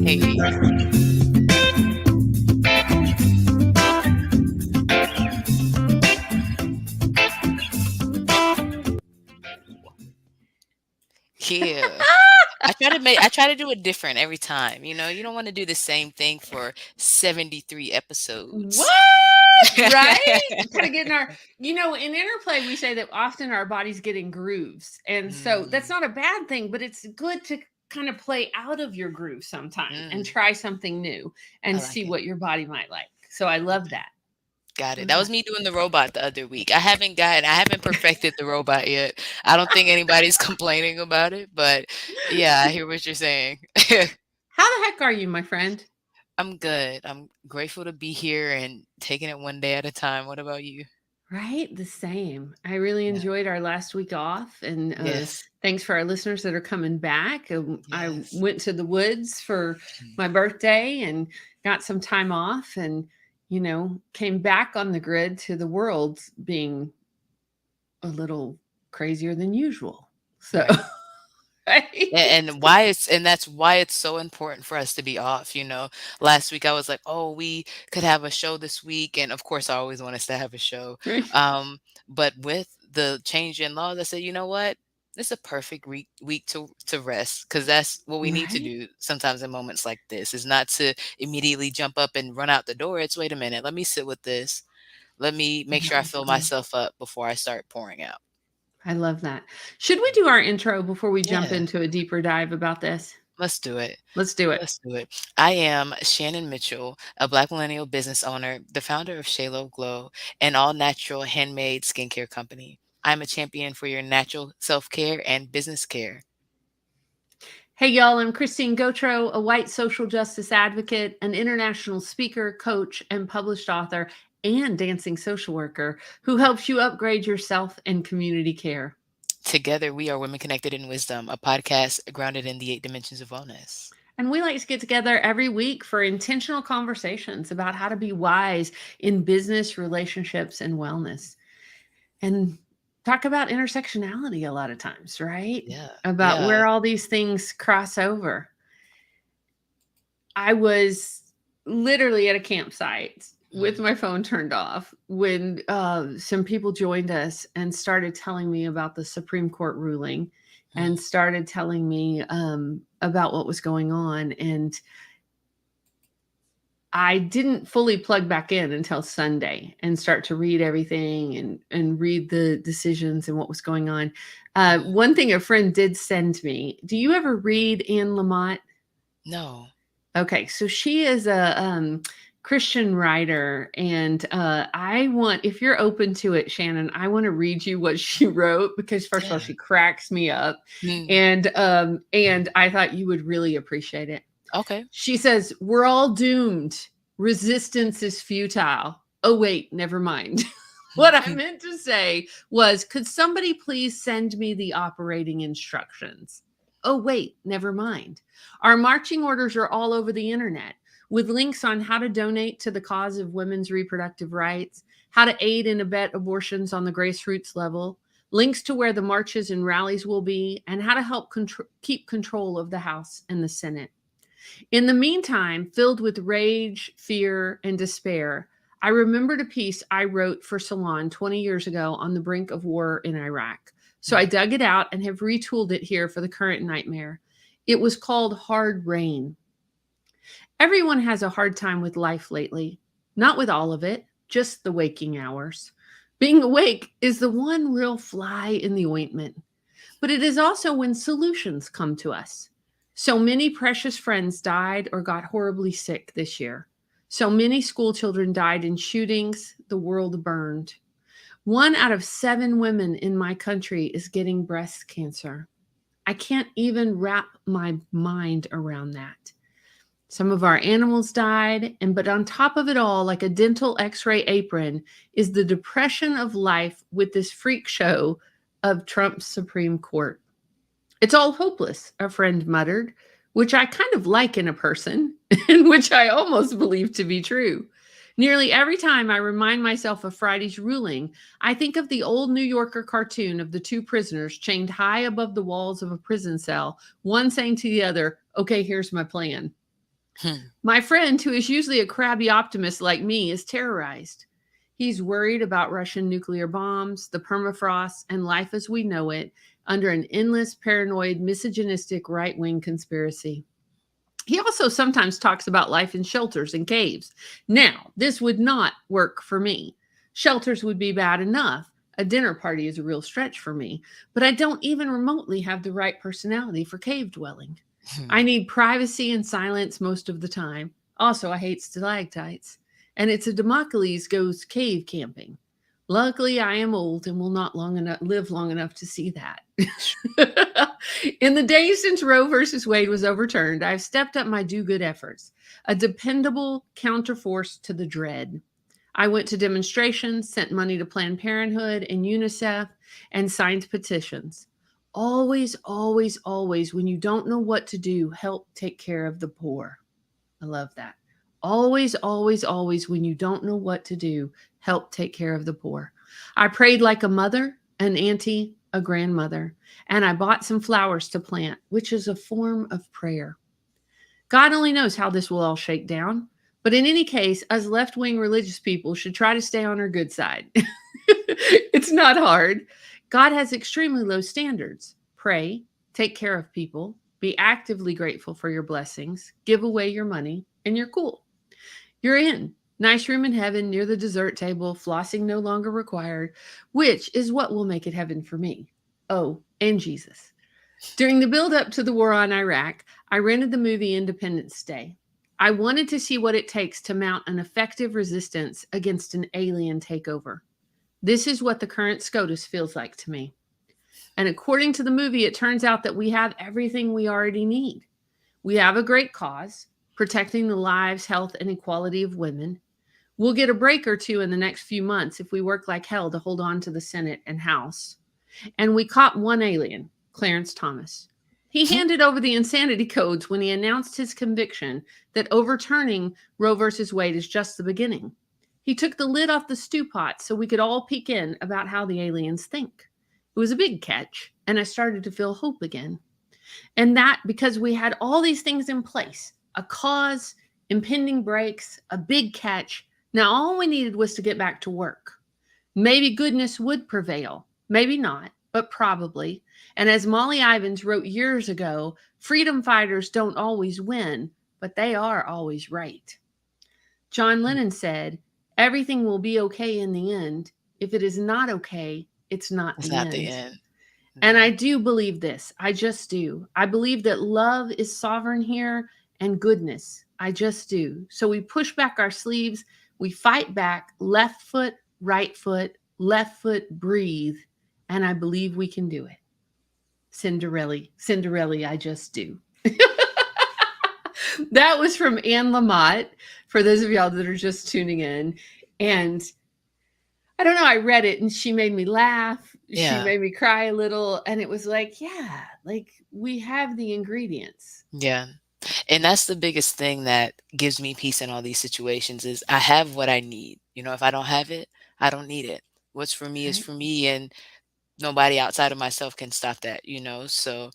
Hey. Yeah. I try to do it different every time. You know, you don't want to do the same thing for 73 What? episodes. Right? Kind of getting our, in interplay, we say that often our bodies get in grooves. And so that's Mm, not a bad thing, but it's good to kind of play out of your groove sometime and mm, try something new I and like see it. what your body might like. So I love Okay. that. Got I it. love That that. was me doing the robot the other week. I haven't perfected the robot yet. I don't think anybody's complaining about it, but yeah, I hear what you're saying. How the heck are you, my friend? I'm good. I'm grateful to be here and taking it one day at a time. What about you? Right? The same. I really Yeah. enjoyed our last week off. And Yes. thanks for our listeners that are coming back. I Yes. went to the woods for Mm. my birthday and got some time off and, came back on the grid to the world being a little crazier than usual. So, Right. right? And that's why it's so important for us to be off, you know. Last week I was like, "Oh, we could have a show this week," and of course I always want us to have a show. But with the change in laws, I said, "You know what? It's a perfect week to rest because that's what we need to Right? do sometimes in moments like this. Is not to immediately jump up and run out the door. It's wait a minute, let me sit with this. Let me make sure I fill Exactly. myself up before I start pouring out." I love that. Should we do our intro before we jump Yeah. into a deeper dive about this? Let's do it. Let's do it. Let's do it. I am Shannon Mitchell, a Black millennial business owner, the founder of Sheila Glow, an all-natural handmade skincare company. I'm a champion for your natural self-care and business care. Hey, y'all, I'm Christine Gautreaux, a white social justice advocate, an international speaker, coach, and published author, and dancing social worker who helps you upgrade yourself and community care. Together, we are Women Connected in Wisdom, a podcast grounded in the 8 dimensions of wellness. And we like to get together every week for intentional conversations about how to be wise in business, relationships, and wellness. And talk about intersectionality a lot of times, right? Yeah, About yeah. where all these things cross over. I was literally at a campsite with Mm, my phone turned off when some people joined us and started telling me about the Supreme Court ruling and mm, started telling me about what was going on. And I didn't fully plug back in until Sunday and start to read everything and read the decisions and what was going on. mm. One thing a friend did send me. Do you ever read Anne Lamott? No. Okay, so she is a Christian writer, and I want, if you're open to it, Shannon, I want to read you what she wrote because first of all, Yeah. she cracks me up, Mm, and I thought you would really appreciate it. okay. She says, "We're all doomed. Resistance is futile." Oh wait, never mind. What I meant to say was, could somebody please send me the operating instructions? Oh, wait, never mind. Our marching orders are all over the internet with links on how to donate to the cause of women's reproductive rights, how to aid and abet abortions on the grassroots level, links to where the marches and rallies will be, and how to help keep control of the House and the Senate. In the meantime, filled with rage, fear, and despair, I remembered a piece I wrote for Salon 20 years ago on the brink of war in Iraq. So I Mm, dug it out and have retooled it here for the current nightmare. It was called Hard Rain. Everyone has a hard time with life lately. Not with all of it, just the waking hours. Being awake is the one real fly in the ointment, but it is also when solutions come to us. So many precious friends died or got horribly sick this year. So many school children died in shootings. The world burned. 1 out of 7 women in my country is getting breast cancer. I can't even wrap my mind around that. Some of our animals died, but on top of it all, like a dental x-ray apron, is the depression of life with this freak show of Trump's Supreme Court. It's all hopeless, a friend muttered, which I kind of like in a person, and which I almost believe to be true. Nearly every time I remind myself of Friday's ruling, I think of the old New Yorker cartoon of the 2 prisoners chained high above the walls of a prison cell, one saying to the other, "Okay, here's my plan." Hmm. My friend, who is usually a crabby optimist like me, is terrorized. He's worried about Russian nuclear bombs, the permafrost, and life as we know it under an endless, paranoid, misogynistic right wing conspiracy. He also sometimes talks about life in shelters and caves. Now, this would not work for me. Shelters would be bad enough. A dinner party is a real stretch for me, but I don't even remotely have the right personality for cave dwelling. I Hmm. need privacy and silence most of the time. Also, I hate stalactites. And it's a Democles goes cave camping. Luckily, I am old and will not live long enough to see that. In the days since Roe versus Wade was overturned, I've stepped up my do good efforts, a dependable counterforce to the dread. I went to demonstrations, sent money to Planned Parenthood and UNICEF, and signed petitions. Always, always, always, when you don't know what to do, help take care of the poor. I love that. Always, always, always, when you don't know what to do, help take care of the poor. I prayed like a mother, an auntie, a grandmother, and I bought some flowers to plant, which is a form of prayer. God only knows how this will all shake down. But in any case, us left wing religious people should try to stay on our good side. It's not hard. God has extremely low standards. Pray, take care of people, be actively grateful for your blessings, give away your money, and you're cool. You're in. Nice room in heaven near the dessert table, flossing no longer required, which is what will make it heaven for me. Oh, and Jesus. During the build up to the war on Iraq, I rented the movie Independence Day. I wanted to see what it takes to mount an effective resistance against an alien takeover. This is what the current SCOTUS feels like to me. And according to the movie, it turns out that we have everything we already need. We have a great cause, protecting the lives, health, and equality of women. We'll get a break or two in the next few months if we work like hell to hold on to the Senate and House. And we caught one alien, Clarence Thomas. He handed over the insanity codes when he announced his conviction that overturning Roe versus Wade is just the beginning. He took the lid off the stew pot so we could all peek in about how the aliens think. It was a big catch, and I started to feel hope again. And that because we had all these things in place, a cause, impending breaks, a big catch. Now all we needed was to get back to work. Maybe goodness would prevail. Maybe not, but probably. And as Molly Ivins wrote years ago, freedom fighters don't always win, but they are always right. John Lennon said, everything will be okay in the end. If it is not okay, it's not It's the not the end. end. And I Mhm. do believe this. I just do. I believe that love is sovereign here and goodness. I just do. So we push back our sleeves. We fight back, left foot, left foot, breathe. And I believe we can do it. Cinderella, I just do. That was from Anne Lamott, for those of y'all that are just tuning in. And I don't know, I read it and she made me laugh. She Yeah. made me cry a little. And it was like, yeah, like we have the ingredients. Yeah. And that's the biggest thing that gives me peace in all these situations is I have what I need. If I don't have it, I don't need it. What's for me is Right? for me, and nobody outside of myself can stop that. So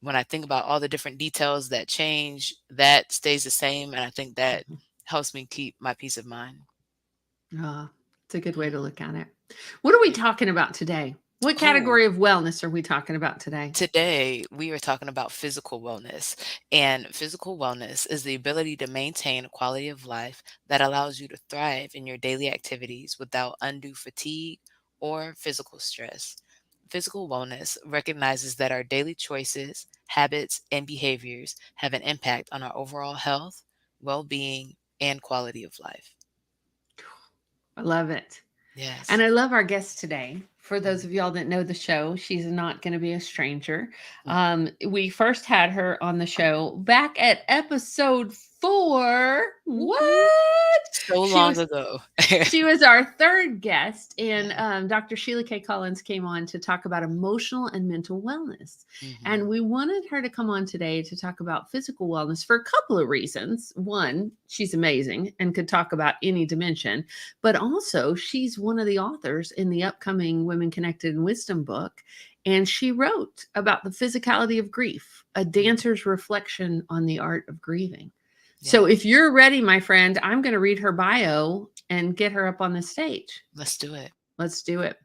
when I think about all the different details that change, that stays the same, and I think that Mhm. helps me keep my peace of mind. Ah, it's a good way to Mhm. look at it. What are we Yeah. talking about today? What Oh, category of wellness are we talking about today? today we are talking about physical wellness. And physical wellness is the ability to maintain a quality of life that allows you to thrive in your daily activities without undue fatigue or physical stress. Physical wellness recognizes that our daily choices, habits, and behaviors have an impact on our overall health, well being, and quality of life. I love it. And Yes. I love our guest today. For those Mhm. of y'all that know the show, she's not going to be a stranger. Mhm. We first had her on the show back at episode 4. Woo-hoo. What? So She long was ago. she was our third guest, and Yeah. Dr. Sheila K. Collins came on to talk about emotional and mental wellness. And Mhm. we wanted her to come on today to talk about physical wellness for a couple of reasons. One, she's amazing and could talk about any dimension, but also she's one of the authors in the upcoming Women Connected in Wisdom book. And she wrote about the physicality of grief, a Mhm. dancer's reflection on the art of grieving. So Yeah. if you're ready, my friend, I'm going to read her bio and get her up on the stage. Let's do it. Let's do it.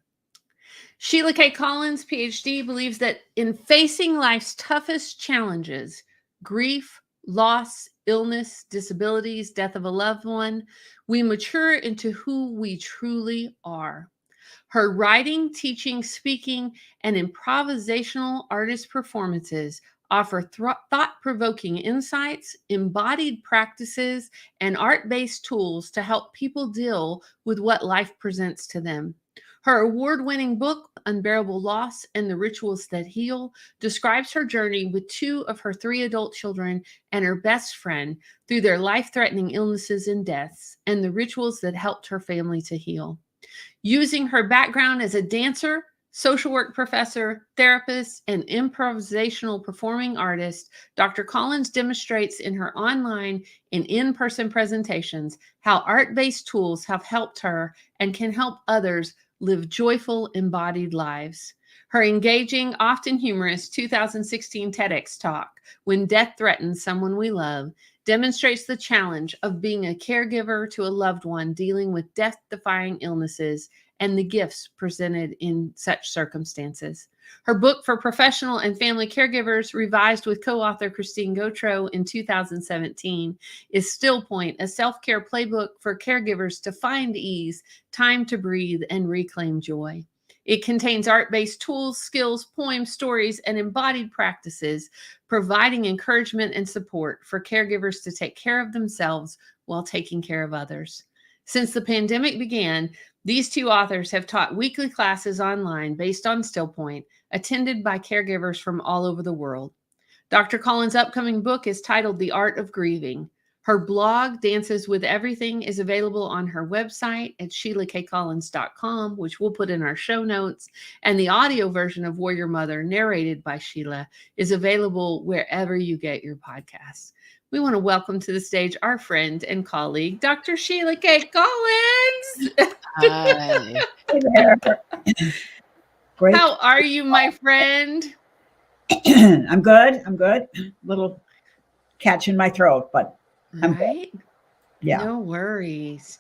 Sheila K Collins, PhD, believes that in facing life's toughest challenges, grief, loss, illness, disabilities, death of a loved one, we mature into who we truly are. Her writing, teaching, speaking, and improvisational artist performances offer thought-provoking insights, embodied practices, and art-based tools to help people deal with what life presents to them. Her award-winning book, Unbearable Loss and the Rituals That Heal, describes her journey with 2 of her 3 adult children and her best friend through their life-threatening illnesses and deaths, and the rituals that helped her family to heal. Using her background as a dancer, social work professor, therapist, and improvisational performing artist, Dr. Collins demonstrates in her online and in-person presentations how art-based tools have helped her and can help others live joyful, embodied lives. Her engaging, often humorous 2016 TEDx talk, When Death Threatens Someone We Love, demonstrates the challenge of being a caregiver to a loved one dealing with death-defying illnesses and the gifts presented in such circumstances. Her book for professional and family caregivers, revised with co-author Christine Gautreaux in 2017, is Still Point, a self-care playbook for caregivers to find ease, time to breathe, and reclaim joy. It contains art-based tools, skills, poems, stories, and embodied practices, providing encouragement and support for caregivers to take care of themselves while taking care of others. Since the pandemic began, these 2 authors have taught weekly classes online based on Still Point, attended by caregivers from all over the world. Dr. Collins' upcoming book is titled The Art of Grieving. Her blog, Dances with Everything, is available on her website at SheilaKCollins.com, which we'll put in our show notes. And the audio version of Warrior Mother, narrated by Sheila, is available wherever you get your podcasts. We want to welcome to the stage our friend and colleague, Dr. Sheila K Collins. Hi. Hey there. Great. How are you, my friend? I'm good. I'm good. Little catch in my throat, but I'm right. yeah. No worries.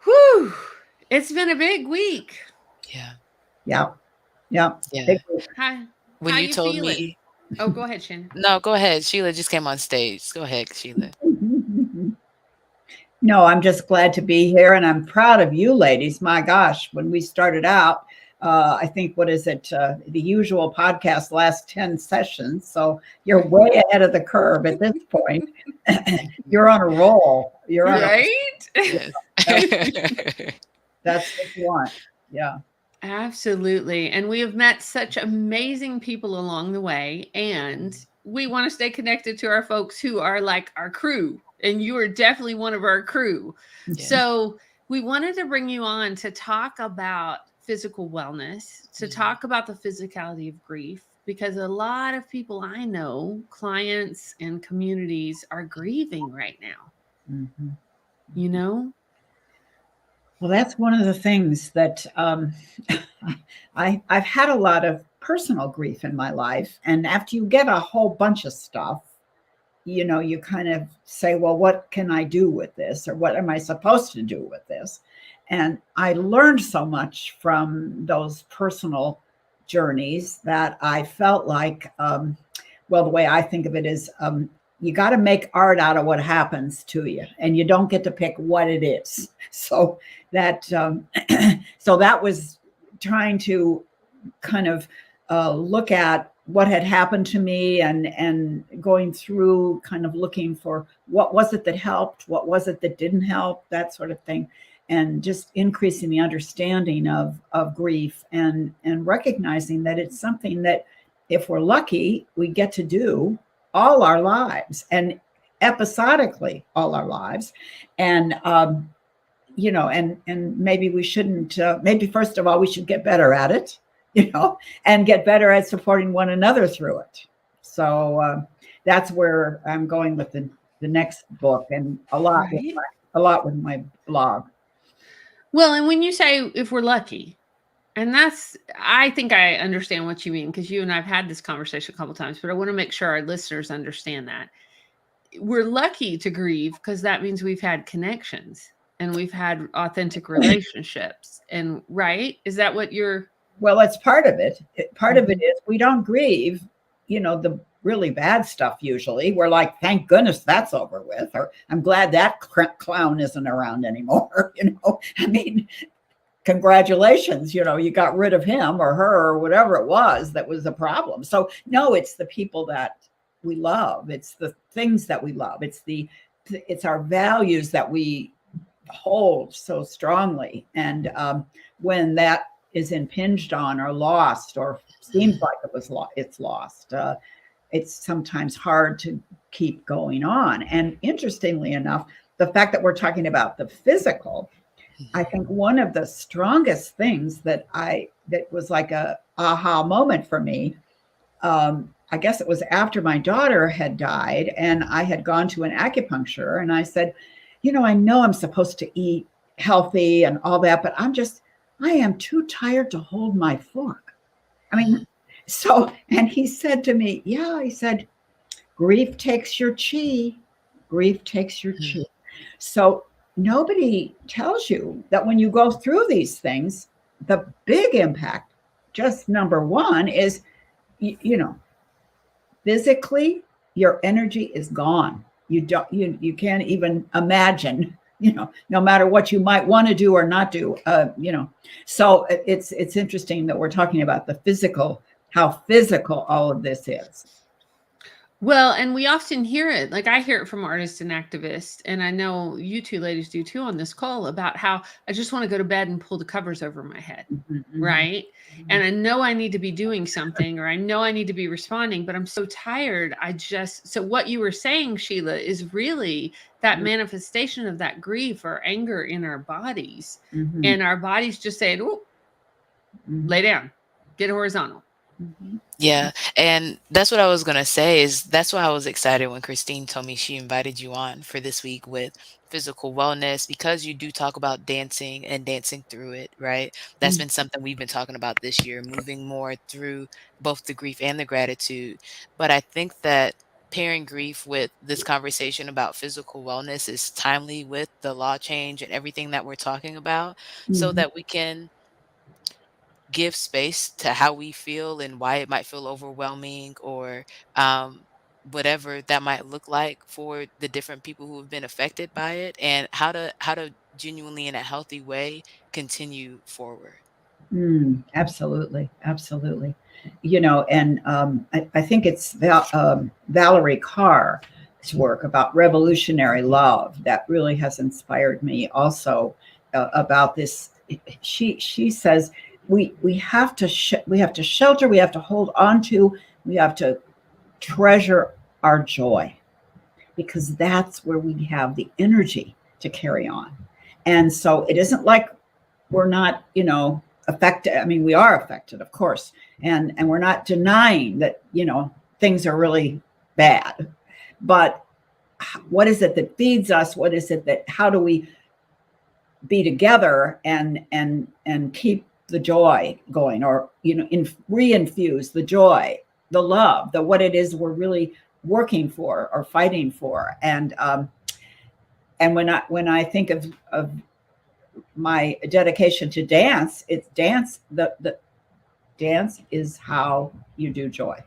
Whew. It's been a big week. Yeah. Yeah. Yeah. Yeah. Hi. When How you told feeling? me, Oh, go ahead, Shannon. no, go ahead. Sheila just came on stage. Go ahead, Sheila. No, I'm just glad to be here, and I'm proud of you ladies. My gosh, when we started out, I think, what is it? The usual podcast last 10 sessions. So you're way ahead of the curve at this point. You're on a roll. You're on right. That's what you want. Yeah. Absolutely. And we have met such amazing people along the way, and we want to stay connected to our folks who are like our crew. And you are definitely one of our crew. Yeah. So we wanted to bring you on to talk about physical wellness, to talk about the physicality of grief, because a lot of people I know, clients and communities, are grieving right now. Mm-hmm. You know? Well, that's one of the things that I've had a lot of personal grief in my life. And after you get a whole bunch of stuff, you know, you kind of say, well, what can I do with this? Or what am I supposed to do with this? And I learned so much from those personal journeys that I felt like, well, the way I think of it is you got to make art out of what happens to you, and you don't get to pick what it is. So that so that was trying to kind of look at what had happened to me and going through kind of looking for what was it that helped, what was it that didn't help, that sort of thing, and just increasing the understanding of grief and recognizing that it's something that, if we're lucky, we get to do all our lives and episodically all our lives. And you know, and maybe we shouldn't, maybe first of all, we should get better at it, you know, and get better at supporting one another through it. So that's where I'm going with the next book, and a lot with my blog. Well, and when you say if we're lucky, and that's, I think I understand what you mean, because you and I've had this conversation a couple of times, but I want to make sure our listeners understand that. we're lucky to grieve because that means we've had connections and we've had authentic relationships. And right? Is that what you're? Well, it's part of it. Part of it is we don't grieve, the really bad stuff. Usually we're like, thank goodness that's over with, or I'm glad that clown isn't around anymore. I mean, congratulations, you got rid of him or her or whatever it was that was the problem. So no, it's the people that we love. It's the things that we love. It's our values that we hold so strongly. And when that is impinged on or lost, or seems like it's lost, it's sometimes hard to keep going on. And interestingly enough, the fact that we're talking about the physical, I think one of the strongest things that was like a aha moment for me, I guess it was after my daughter had died and I had gone to an acupuncture, and I said, I know I'm supposed to eat healthy and all that, but I am too tired to hold my fork. I mean, and he said to me, he said, grief takes your chi. Grief takes your chi. So nobody tells you that when you go through these things, the big impact, just number one, is, physically, your energy is gone. You can't even imagine, no matter what you might want to do or not do, So it's interesting that we're talking about the physical, how physical all of this is. Well, and we often hear it, like I hear it from artists and activists, and I know you two ladies do too on this call, about how I just want to go to bed and pull the covers over my head, right? And I know I need to be doing something, or I know I need to be responding, but I'm so tired. So what you were saying, Sheila, is really that manifestation of that grief or anger in our bodies, and our bodies just saying, oh, lay down, get horizontal. Yeah. And that's what I was going to say, is that's why I was excited when Christine told me she invited you on for this week with physical wellness, because you do talk about dancing and dancing through it, right? That's been something we've been talking about this year, moving more through both the grief and the gratitude. But I think that pairing grief with this conversation about physical wellness is timely with the law change and everything that we're talking about, so that we can give space to how we feel and why it might feel overwhelming, or whatever that might look like for the different people who have been affected by it, and how to genuinely, in a healthy way, continue forward. Absolutely. Absolutely. And I think it's Valerie Kaur's work about revolutionary love that really has inspired me also, about this. She says, we have to shelter, we have to hold on to, we have to treasure our joy, because that's where we have the energy to carry on. And so it isn't like we're not, affected. I mean, we are affected, of course, and we're not denying that, things are really bad. But what is it that feeds us? What is it that? How do we be together and keep the joy going, or reinfuse the joy, the love, the what it is we're really working for or fighting for? And when I think of my dedication to dance, it's dance. The dance is how you do joy.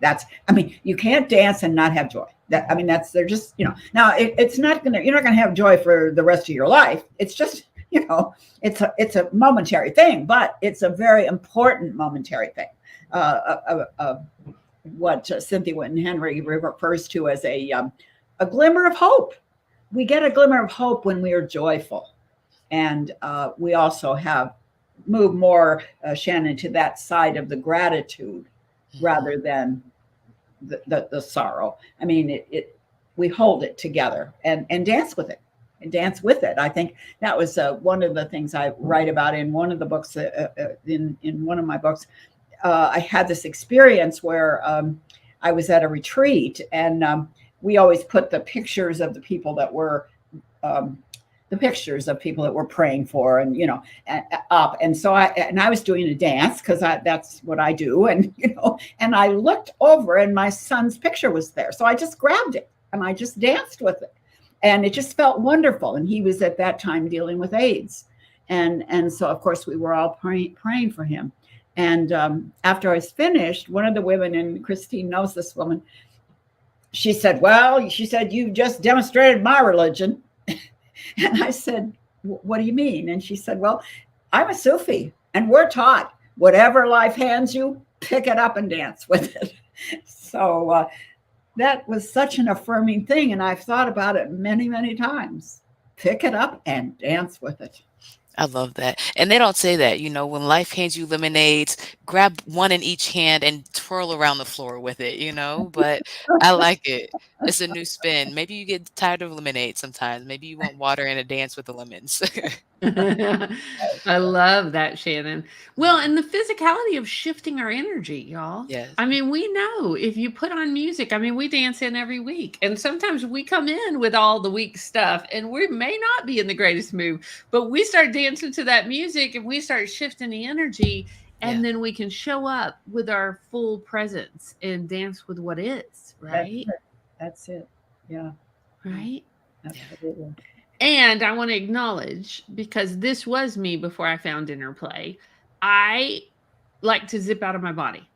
You can't dance and not have joy. They're just, now it's not you're not gonna have joy for the rest of your life. It's just, it's a momentary thing, but it's a very important momentary thing. What Cynthia Winton Henry refers to as a glimmer of hope. We get a glimmer of hope when we are joyful. And we also move more, Shannon, to that side of the gratitude rather than the sorrow. I mean, we hold it together and dance with it. And dance with it. I think that was one of the things I write about in one of the books. In one of my books, I had this experience where I was at a retreat, and we always put the pictures of the people that were praying for, and up. And so I was doing a dance because that's what I do, and and I looked over, and my son's picture was there, so I just grabbed it. and I just danced with it. And it just felt wonderful. And he was at that time dealing with AIDS. And so, of course, we were all praying for him. And after I was finished, one of the women, and Christine knows this woman, she said, you just demonstrated my religion. And I said, what do you mean? And she said, well, I'm a Sufi, and we're taught whatever life hands you, pick it up and dance with it. So that was such an affirming thing. And I've thought about it many, many times. Pick it up and dance with it. I love that. And they don't say that, when life hands you lemonades, grab one in each hand and twirl around the floor with it, but I like it. It's a new spin. Maybe you get tired of lemonade sometimes. Maybe you want water and a dance with the lemons. I love that, Shannon. Well, and the physicality of shifting our energy, y'all. Yes. I mean, we know if you put on music, we dance in every week. And sometimes we come in with all the weak stuff and we may not be in the greatest mood, but we start dancing to that music and we start shifting the energy. And then we can show up with our full presence and dance with what is, right? That's it. Yeah. Right? Absolutely. And I want to acknowledge, because this was me before I found Interplay, I like to zip out of my body.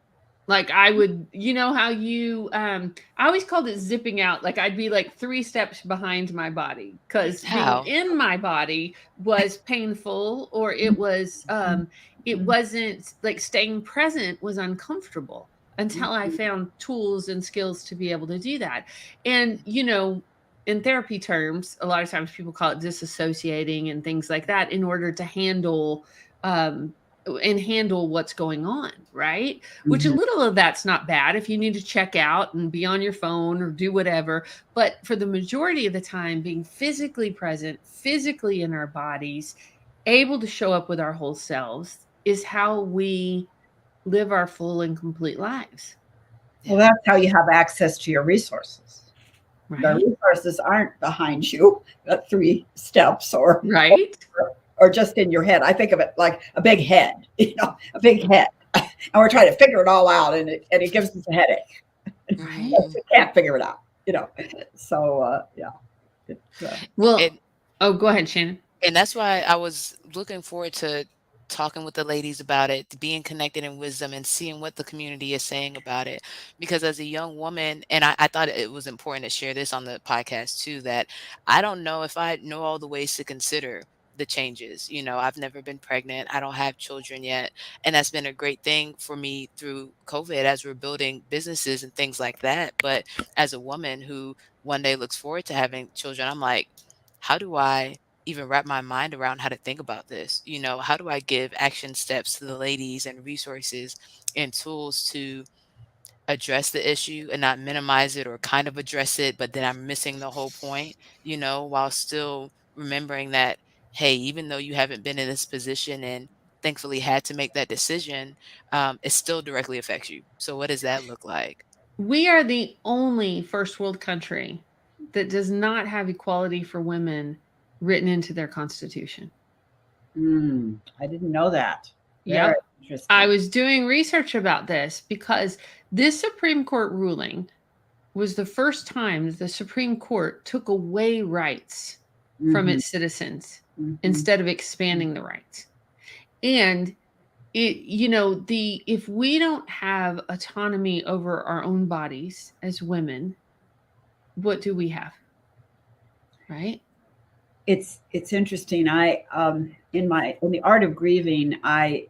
Like I would, how you, I always called it zipping out. Like I'd be like 3 steps behind my body because being in my body was painful, or it was, it wasn't like staying present was uncomfortable until I found tools and skills to be able to do that. And, in therapy terms, a lot of times people call it disassociating and things like that in order to handle what's going on, right? Mm-hmm. Which a little of that's not bad if you need to check out and be on your phone or do whatever. But for the majority of the time, being physically present, physically in our bodies, able to show up with our whole selves is how we live our full and complete lives. Well, that's how you have access to your resources. Right. The resources aren't behind you at 3 steps or just in your head. I think of it like a big head, a big head. And we're trying to figure it all out, and it gives us a headache. Right. We can't figure it out, So, yeah. Go ahead, Shannon. And that's why I was looking forward to talking with the ladies about it, being connected in wisdom and seeing what the community is saying about it. Because as a young woman, and I thought it was important to share this on the podcast too, that I don't know if I know all the ways to consider the changes. I've never been pregnant. I don't have children yet. And that's been a great thing for me through COVID as we're building businesses and things like that. But as a woman who one day looks forward to having children, I'm like, how do I even wrap my mind around how to think about this? How do I give action steps to the ladies and resources and tools to address the issue and not minimize it or kind of address it, but then I'm missing the whole point, while still remembering that, hey, even though you haven't been in this position and thankfully had to make that decision, it still directly affects you. So what does that look like? We are the only first world country that does not have equality for women written into their constitution. I didn't know that. Yeah, I was doing research about this because this Supreme Court ruling was the first time the Supreme Court took away rights from its citizens instead of expanding the rights. And if we don't have autonomy over our own bodies as women, what do we have? Right? It's interesting. I in the art of grieving, I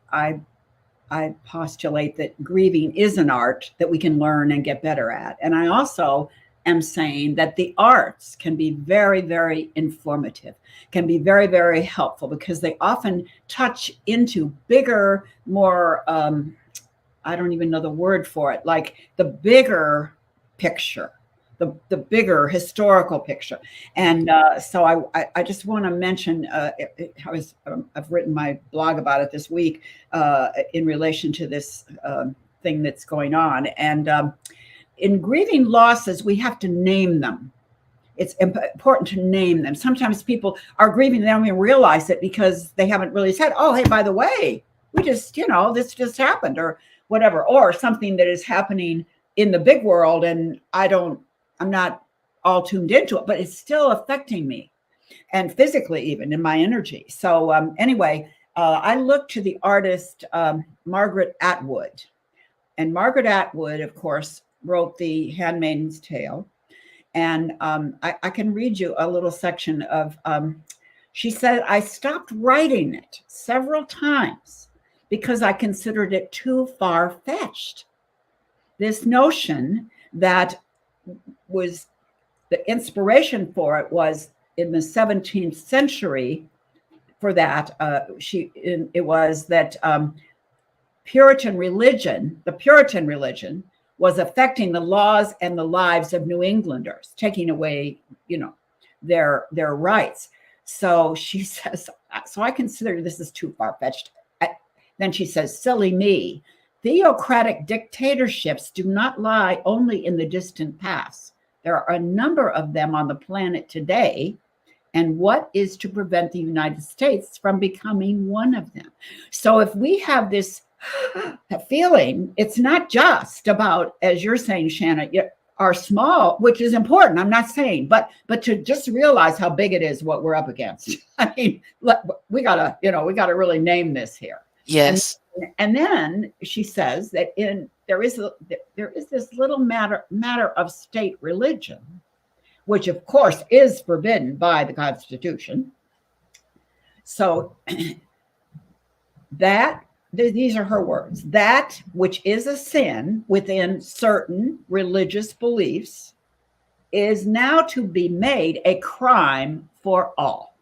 postulate that grieving is an art that we can learn and get better at. And I also am saying that the arts can be very, very informative, can be very, very helpful because they often touch into bigger, more, I don't even know the word for it, like the bigger picture. The bigger historical picture. And so I just want to mention, I've written my blog about it this week in relation to this thing that's going on. And in grieving losses, we have to name them. It's important to name them. Sometimes people are grieving, they don't even realize it because they haven't really said, oh, hey, by the way, we just, this just happened or whatever, or something that is happening in the big world. And I'm not all tuned into it, but it's still affecting me, and physically, even in my energy. So anyway, I looked to the artist Margaret Atwood. And Margaret Atwood, of course, wrote The Handmaid's Tale. And I can read you a little section of, she said, I stopped writing it several times because I considered it too far-fetched. This notion that was the inspiration for it was in the 17th century. For that, it was that the Puritan religion was affecting the laws and the lives of New Englanders, taking away, their rights. So she says, so I consider this is too far-fetched. Then she says, silly me. Theocratic dictatorships do not lie only in the distant past. There are a number of them on the planet today. And what is to prevent the United States from becoming one of them? So if we have this feeling, it's not just about, as you're saying, Shannon, our small, which is important, I'm not saying, but to just realize how big it is, what we're up against. I mean, we gotta really name this here. Yes. And then she says that there is this little matter of state religion, which of course is forbidden by the Constitution. So these are her words, that which is a sin within certain religious beliefs is now to be made a crime for all.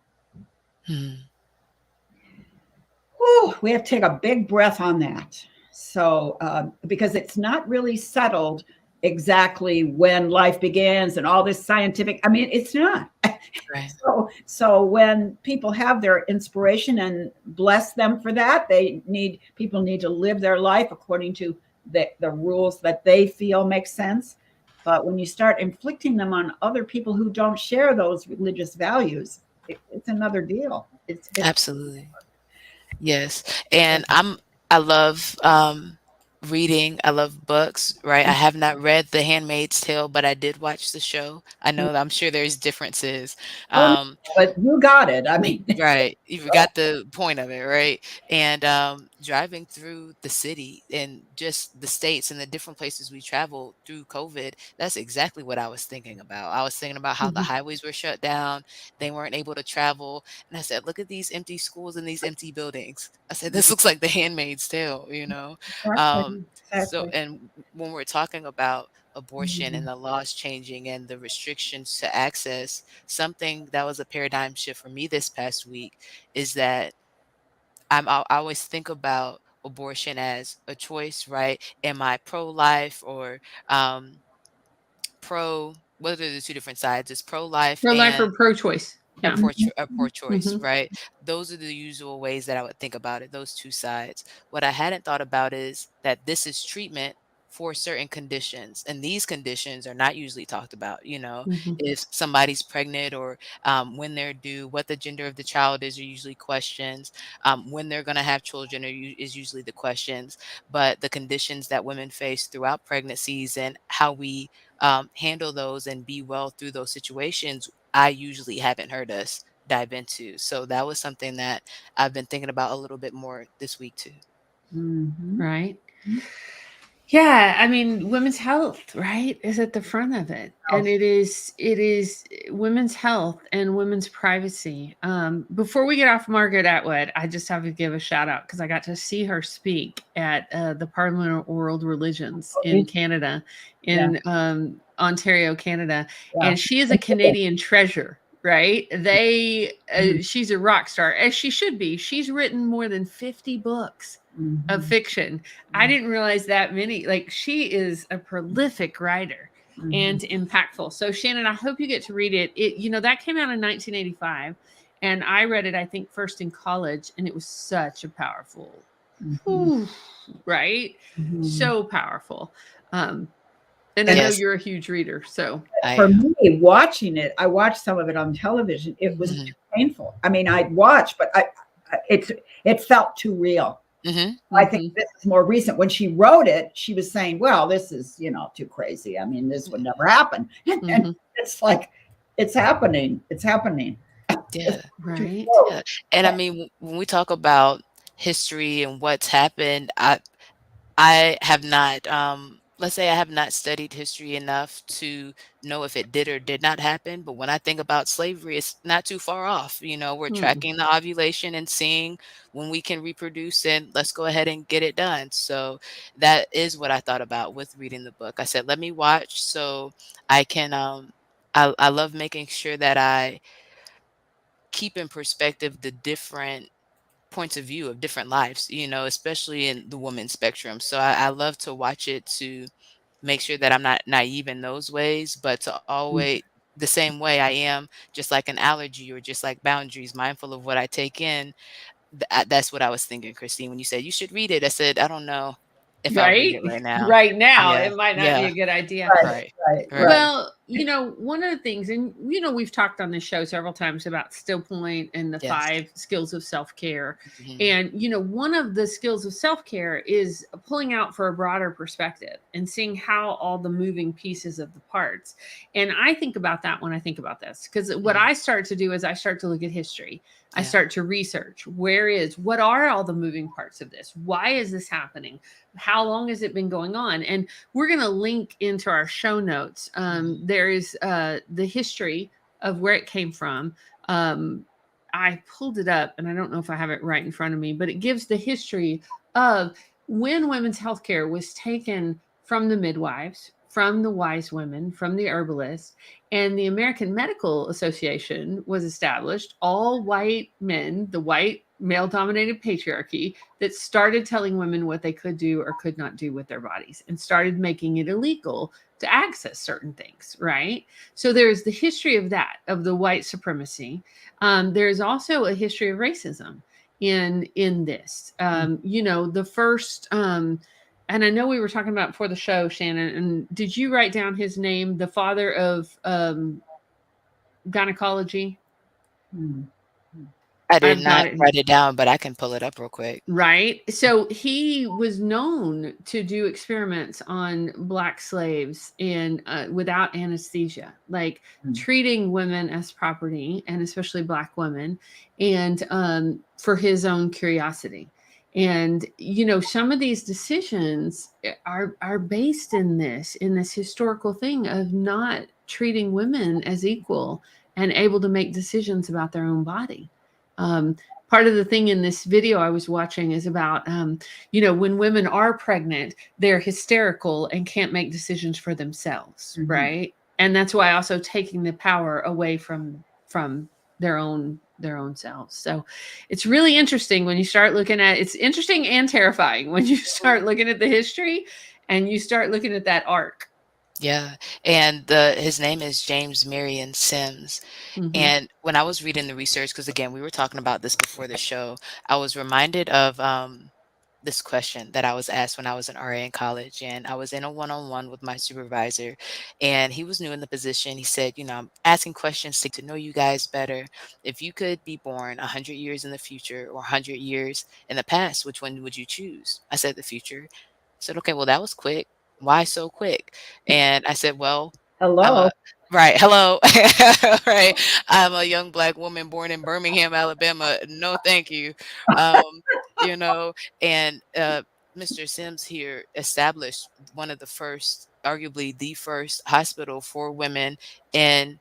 Whew, we have to take a big breath on that. So, because it's not really settled exactly when life begins and all this scientific, I mean, it's not. Right. So when people have their inspiration, and bless them for that, people need to live their life according to the rules that they feel make sense. But when you start inflicting them on other people who don't share those religious values, it's another deal. It's Absolutely. Yes. And I love reading. I love books, right? I have not read The Handmaid's Tale, but I did watch the show. I'm sure there's differences. But you got it. I mean, Right. You got the point of it, right? And driving through the city and just the states and the different places we traveled through COVID, that's exactly what I was thinking about. I was thinking about how the highways were shut down. They weren't able to travel. And I said, look at these empty schools and these empty buildings. I said, this looks like The Handmaid's Tale, So, and when we're talking about abortion and the laws changing and the restrictions to access, something that was a paradigm shift for me this past week is that I always think about abortion as a choice, right? Am I pro-life or what are the two different sides? It's pro-life Pro-life or and pro-choice. Yeah. a pro-choice, right? Those are the usual ways that I would think about it, those two sides. What I hadn't thought about is that this is treatment for certain conditions, and these conditions are not usually talked about. If somebody's pregnant or when they're due, what the gender of the child is are usually questions. When they're going to have children is usually the questions. But the conditions that women face throughout pregnancies and how we handle those and be well through those situations, I usually haven't heard us dive into. So that was something that I've been thinking about a little bit more this week too. Right. Yeah, I mean, women's health, right, is at the front of it. And it is women's health and women's privacy. Before we get off Margaret Atwood, I just have to give a shout out because I got to see her speak at the Parliament of World Religions in Canada, in Ontario, Canada. Yeah. And she is a Canadian treasure, right? She's a rock star, as she should be. She's written more than 50 books. Of fiction. I didn't realize that many. Like, she is a prolific writer and impactful. So Shannon, I hope you get to read it. That came out in 1985, and I read it, I think, first in college, and it was such a powerful, right? So powerful. And I know you're a huge reader. So for me, watching it, I watched some of it on television. It was painful. I mean, I'd watch, but it felt too real. Mhm. I think Mhm. this is more recent. When she wrote it, she was saying, well, this is, too crazy. I mean, this would never happen. And Mhm. it's like, it's happening. It's happening. It's Yeah. too Right. close. Yeah. And I mean, when we talk about history and what's happened, I have not, let's say I have not studied history enough to know if it did or did not happen. But when I think about slavery, it's not too far off. We're Mm. tracking the ovulation and seeing when we can reproduce, and let's go ahead and get it done. So that is what I thought about with reading the book. I said, let me watch so I can, I love making sure that I keep in perspective the different points of view of different lives, especially in the woman spectrum. So I love to watch it to make sure that I'm not naive in those ways, but to Mm. always the same way I am, just like an allergy or just like boundaries, mindful of what I take in. That's what I was thinking, Christine, when you said you should read it. I said, I don't know if I'll read Right? it right now. Right now, Yeah. it might not be Yeah. a good idea. Right, Right. right, Right. right. Well, one of the things, and we've talked on this show several times about still point and the Yes. 5 skills of self care. Hmm. And, one of the skills of self care is pulling out for a broader perspective and seeing how all the moving pieces of the parts. And I think about that when I think about this, because what Hmm. I start to do is I start to look at history. I Yeah. start to research what are all the moving parts of this? Why is this happening? How long has it been going on? And we're going to link into our show notes. Hmm. There is the history of where it came from. Um, I pulled it up and I don't know if I have it right in front of me, but it gives the history of when women's healthcare was taken from the midwives, from the wise women, from the herbalists, and the American Medical Association was established, all white men, the white male dominated patriarchy that started telling women what they could do or could not do with their bodies and started making it illegal to access certain things, right? So there's the history of that, of the white supremacy. There's also a history of racism in this. The first and I know we were talking about before the show, Shannon, and did you write down his name, the father of gynecology? Mm. I did I've got not it. write it down, but I can pull it up real quick. Right. So he was known to do experiments on black slaves and without anesthesia, like Mm. treating women as property and especially black women, and for his own curiosity. And some of these decisions are based in this historical thing of not treating women as equal and able to make decisions about their own body. Part of the thing in this video I was watching is about, when women are pregnant, they're hysterical and can't make decisions for themselves, Mhm. right? And that's why also taking the power away from their own selves. So it's really interesting when you start looking at it's interesting and terrifying when you start looking at the history and you start looking at that arc. Yeah, and his name is James Marion Sims. Hmm. And when I was reading the research, because again, we were talking about this before the show, I was reminded of this question that I was asked when I was an RA in college, and I was in a one-on-one with my supervisor, and he was new in the position. He said, I'm asking questions to know you guys better. If you could be born 100 years in the future or 100 years in the past, which one would you choose? I said the future. I said, okay, well, that was quick. Why so quick? And I said, well, I'm Hello. a right. Hello. Right. I'm a young black woman born in Birmingham, Alabama. No, thank you. Um, you know, and Mr. Sims here established one of the first, arguably the first hospital for women in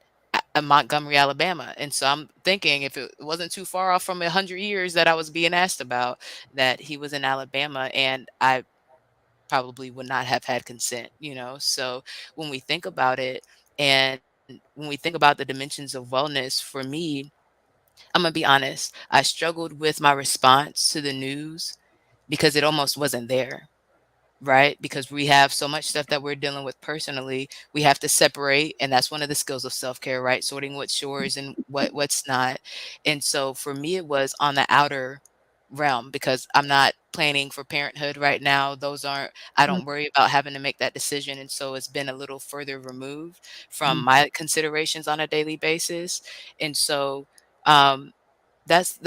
Montgomery, Alabama. And so I'm thinking if it wasn't too far off from 100 years that I was being asked about, that he was in Alabama, and I probably would not have had consent. So when we think about it, and when we think about the dimensions of wellness, for me, I'm gonna be honest, I struggled with my response to the news because it almost wasn't there. Right? Because we have so much stuff that we're dealing with personally. We have to separate, and that's one of the skills of self-care, right? Sorting what's yours and what's not. And so for me, it was on the outer realm because I'm not planning for parenthood right now. I Mm. don't worry about having to make that decision. And so it's been a little further removed from Mm. my considerations on a daily basis. And so, um,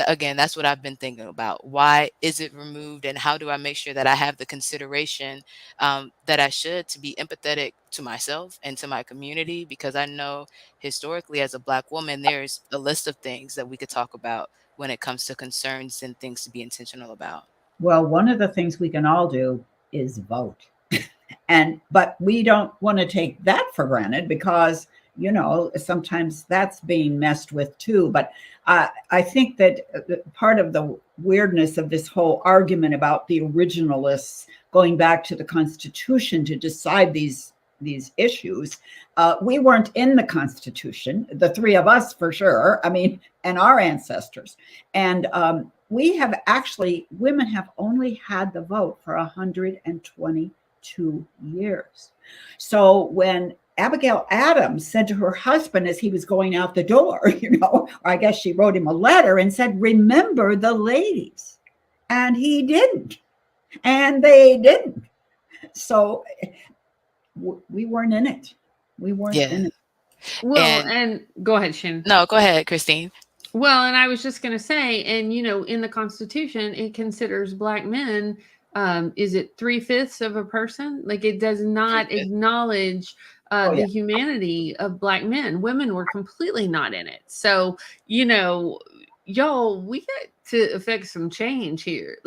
Again, that's what I've been thinking about. Why is it removed, and how do I make sure that I have the consideration that I should, to be empathetic to myself and to my community? Because I know historically, as a Black woman, there's a list of things that we could talk about when it comes to concerns and things to be intentional about. Well, one of the things we can all do is vote. But we don't want to take that for granted, because sometimes that's being messed with too. But I think that part of the weirdness of this whole argument about the originalists going back to the Constitution to decide these issues, we weren't in the Constitution, the three of us for sure, and our ancestors. And women have only had the vote for 122 years. So when Abigail Adams said to her husband as he was going out the door, or I guess she wrote him a letter and said, "Remember the ladies." And he didn't. And they didn't. So we weren't in it. We weren't in it. Well, and go ahead, Shannon. No, go ahead, Christine. Well, and I was just going to say, and in the Constitution, it considers Black men, is it 3/5 of a person? Like, it does not acknowledge the humanity of Black men. Women were completely not in it. So, y'all, we got to affect some change here.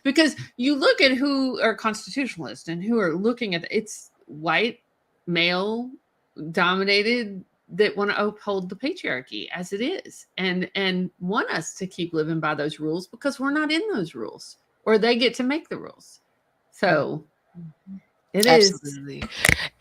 Because you look at who are constitutionalists and who are looking at it's white, male dominated, that want to uphold the patriarchy as it is, and want us to keep living by those rules, because we're not in those rules, or they get to make the rules. So it Absolutely.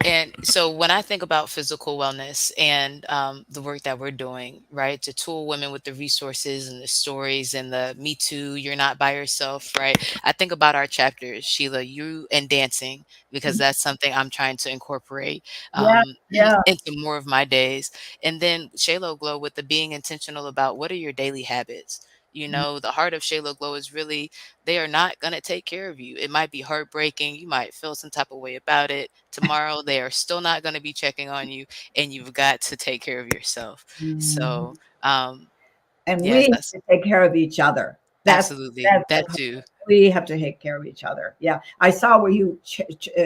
And so when I think about physical wellness and the work that we're doing, right, to tool women with the resources and the stories and the Me Too, you're not by yourself, right? I think about our chapters, Sheila, you and dancing, because that's something I'm trying to incorporate into more of my days. And then Shayla Glow with the being intentional about what are your daily habits. The heart of Shayla Glow is really, they are not going to take care of you. It might be heartbreaking. You might feel some type of way about it. Tomorrow, they are still not going to be checking on you, and you've got to take care of yourself. So, and we have to take care of each other. Absolutely. That too. We have to take care of each other. Yeah. I saw where you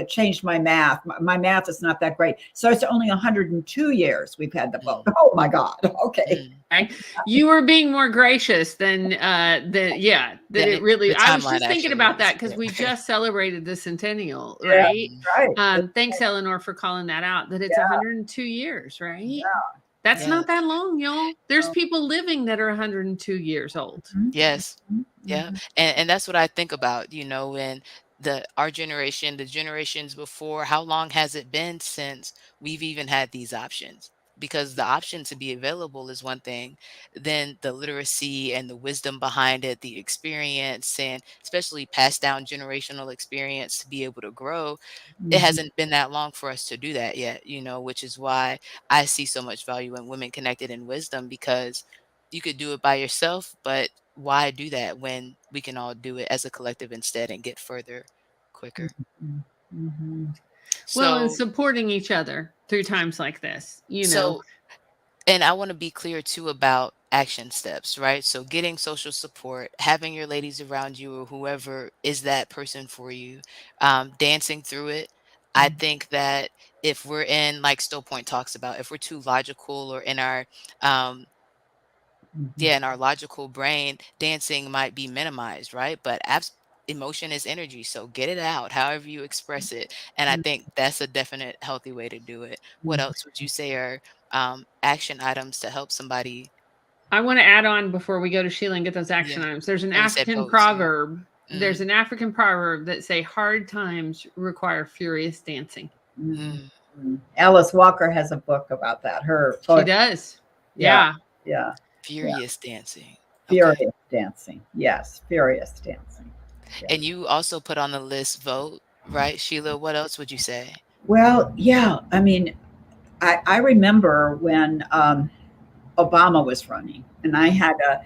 changed my math. My math is not that great. So it's only 102 years we've had the vote. Oh my God. Okay. You were being more gracious than it really, I was just thinking about that, because we just celebrated the centennial, right? Right. Thanks, Eleanor, for calling that out, that it's 102 years, right? Yeah. That's not that long, y'all. There's people living that are 102 years old. Yes. Yeah. And that's what I think about, when our generation, the generations before, how long has it been since we've even had these options? Because the option to be available is one thing, then the literacy and the wisdom behind it, the experience, and especially passed down generational experience to be able to grow. It hasn't been that long for us to do that yet, which is why I see so much value in Women Connected in Wisdom, because you could do it by yourself, but why do that when we can all do it as a collective instead and get further quicker? Well, and supporting each other through times like this, So, and I want to be clear too about action steps, right? So getting social support, having your ladies around you or whoever is that person for you, dancing through it. I think that if we're in, like Still Point talks about, if we're too logical or in our in our logical brain, dancing might be minimized, right? But emotion is energy, so get it out however you express it, and I think that's a definite healthy way to do it. What else would you say are action items to help somebody? I want to add on before we go to Sheila and get those action items. There's an African proverb. There's an African proverb that say hard times require furious dancing. Alice Walker has a book about that. She does. Yeah. Furious dancing. Furious dancing. Yes, furious dancing. Yeah. And you also put on the list vote, right, Sheila? What else would you say? Well, yeah. I mean, I remember when Obama was running, and I had a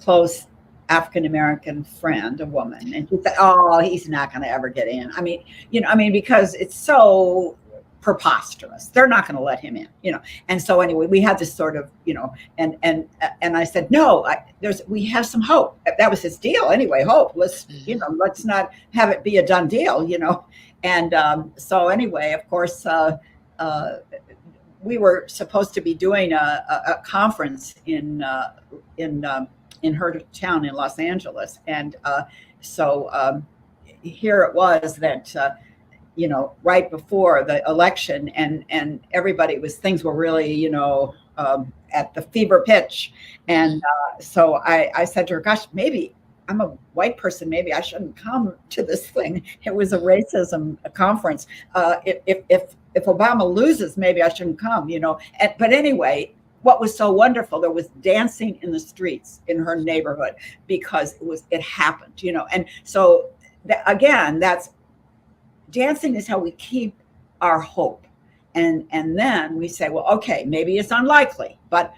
close African-American friend, a woman, and she said, "Oh, he's not going to ever get in." I mean, because it's so preposterous. They're not going to let him in, And so anyway, we had this sort of, and I said, no, we have some hope. That was his deal anyway. Hope. Let's not have it be a done deal, And so anyway, of course, we were supposed to be doing a conference in her town in Los Angeles, and so here it was that. Right before the election, and things were really, at the fever pitch. And so I said to her, gosh, maybe I'm a white person. Maybe I shouldn't come to this thing. It was a racism conference. If Obama loses, maybe I shouldn't come, but anyway, what was so wonderful, there was dancing in the streets in her neighborhood because it happened, and so again, dancing is how we keep our hope. And then we say, well, okay, maybe it's unlikely, but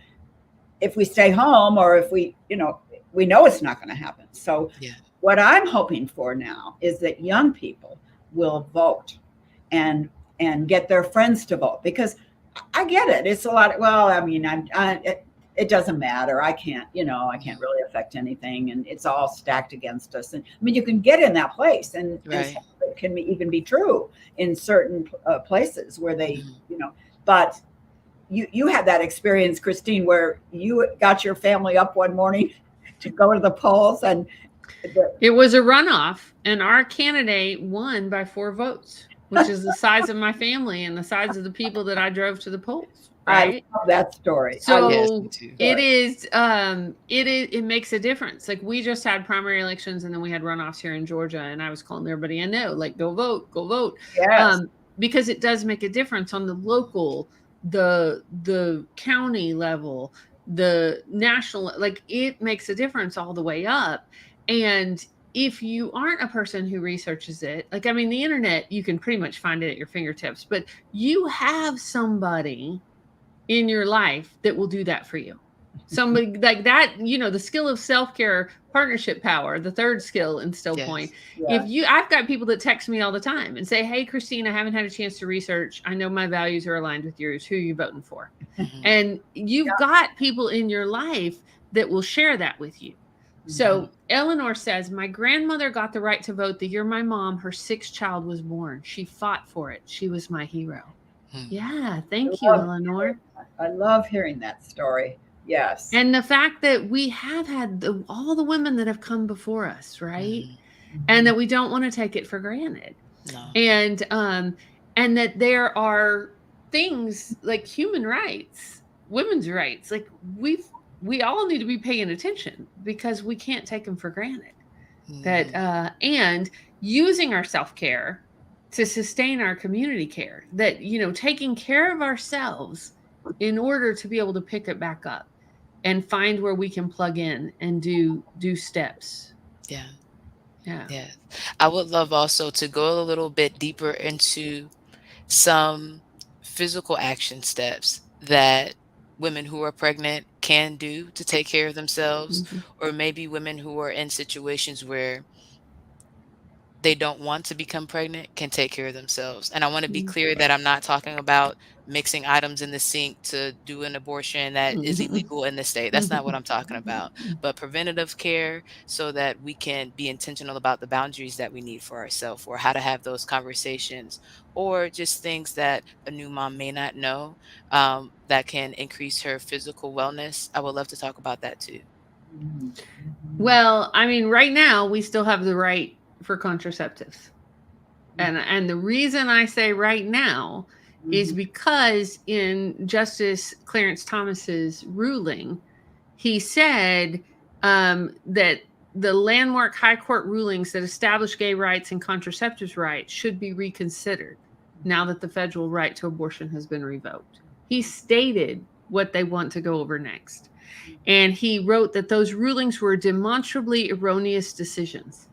if we stay home, or if we know it's not going to happen. So what I'm hoping for now is that young people will vote and get their friends to vote, because I get it. It's a lot. Well, I mean, it doesn't matter. I can't really affect anything, and it's all stacked against us. And I mean, you can get in that place, and it can even be true in certain places where they, but you had that experience, Christine, where you got your family up one morning to go to the polls, and it was a runoff, and our candidate won by 4 votes, which is the size of my family and the size of the people that I drove to the polls. Right? I love that story. So it makes a difference. Like, we just had primary elections, and then we had runoffs here in Georgia, and I was calling everybody I know, like, go vote. Yes. Because it does make a difference on the local, the county level, the national, like, it makes a difference all the way up. And if you aren't a person who researches it, like, I mean, the internet, you can pretty much find it at your fingertips, but you have somebody in your life that will do that for you. Somebody like that, the skill of self-care, partnership power, the third skill in Still Point. Yes. I've got people that text me all the time and say, hey, Christine, I haven't had a chance to research. I know my values are aligned with yours. Who are you voting for? And you've got people in your life that will share that with you. So Eleanor says, my grandmother got the right to vote the year my mom, her 6th child, was born. She fought for it. She was my hero. Yeah. Thank you, Eleanor. I love hearing that story. Yes. And the fact that we have had all the women that have come before us, right? And that we don't want to take it for granted. No. And that there are things like human rights, women's rights, like we all need to be paying attention, because we can't take them for granted. That and using our self-care to sustain our community care, that, taking care of ourselves in order to be able to pick it back up and find where we can plug in and do steps. Yeah. Yeah. I would love also to go a little bit deeper into some physical action steps that women who are pregnant can do to take care of themselves, or maybe women who are in situations where they don't want to become pregnant can take care of themselves. And I want to be clear that I'm not talking about mixing items in the sink to do an abortion that is illegal in the state. That's not what I'm talking about. But preventative care, so that we can be intentional about the boundaries that we need for ourselves, or how to have those conversations, or just things that a new mom may not know that can increase her physical wellness. I would love to talk about that too. Well, I mean, right now we still have the right for contraceptives. And the reason I say right now is because in Justice Clarence Thomas's ruling, he said that the landmark high court rulings that establish gay rights and contraceptives rights should be reconsidered now that the federal right to abortion has been revoked. He stated what they want to go over next. And he wrote that those rulings were demonstrably erroneous decisions.